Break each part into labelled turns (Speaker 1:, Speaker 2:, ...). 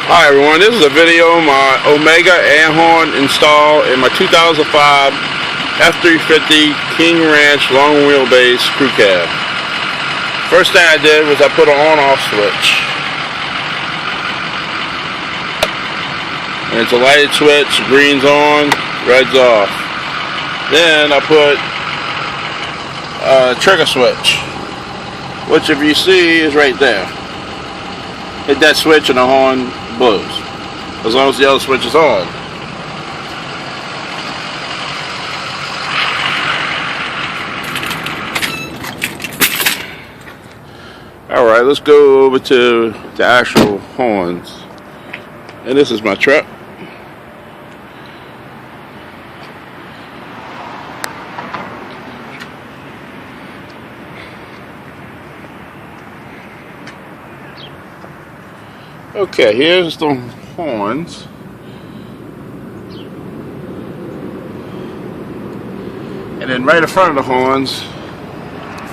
Speaker 1: Hi everyone, this is a video of my Omega air horn install in my 2005 F350 King Ranch long wheelbase crew cab. First thing I did was I put an on-off switch. And it's a lighted switch, green's on, red's off. Then I put a trigger switch, which if you see is right there. Hit that switch and the horn blows, as long as the other switch is on. Alright, let's go over to the actual horns. And this is my truck. Okay, here's the horns. And then right in front of the horns,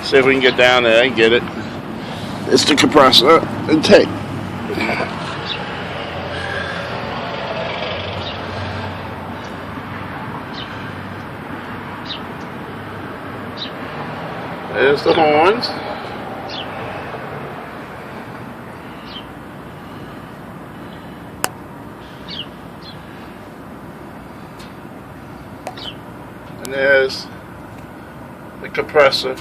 Speaker 1: see if we can get down there and get it. It's the compressor and tape. There's the horns. And there's the compressor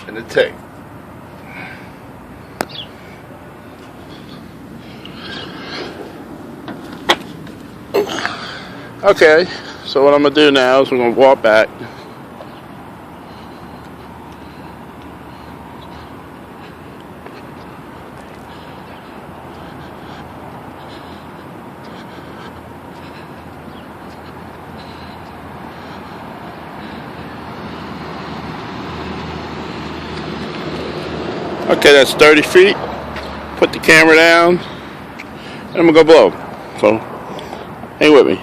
Speaker 1: and the tape. Okay, so what I'm going to do now is we're going to walk back. Okay, that's 30 feet. Put the camera down, and I'm going to go blow. So, hang with me.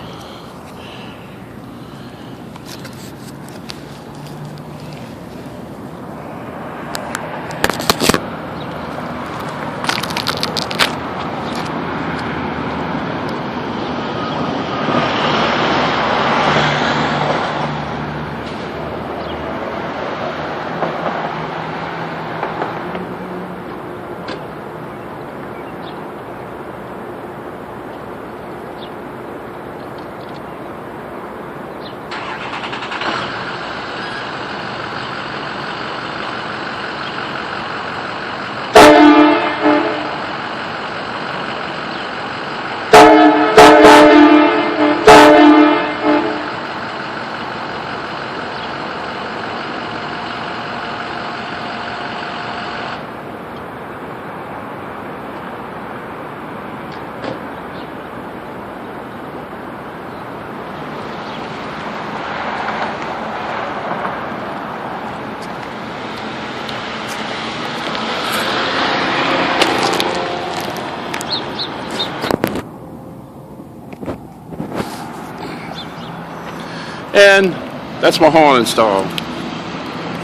Speaker 1: And that's my horn installed.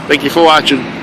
Speaker 1: Thank you for watching.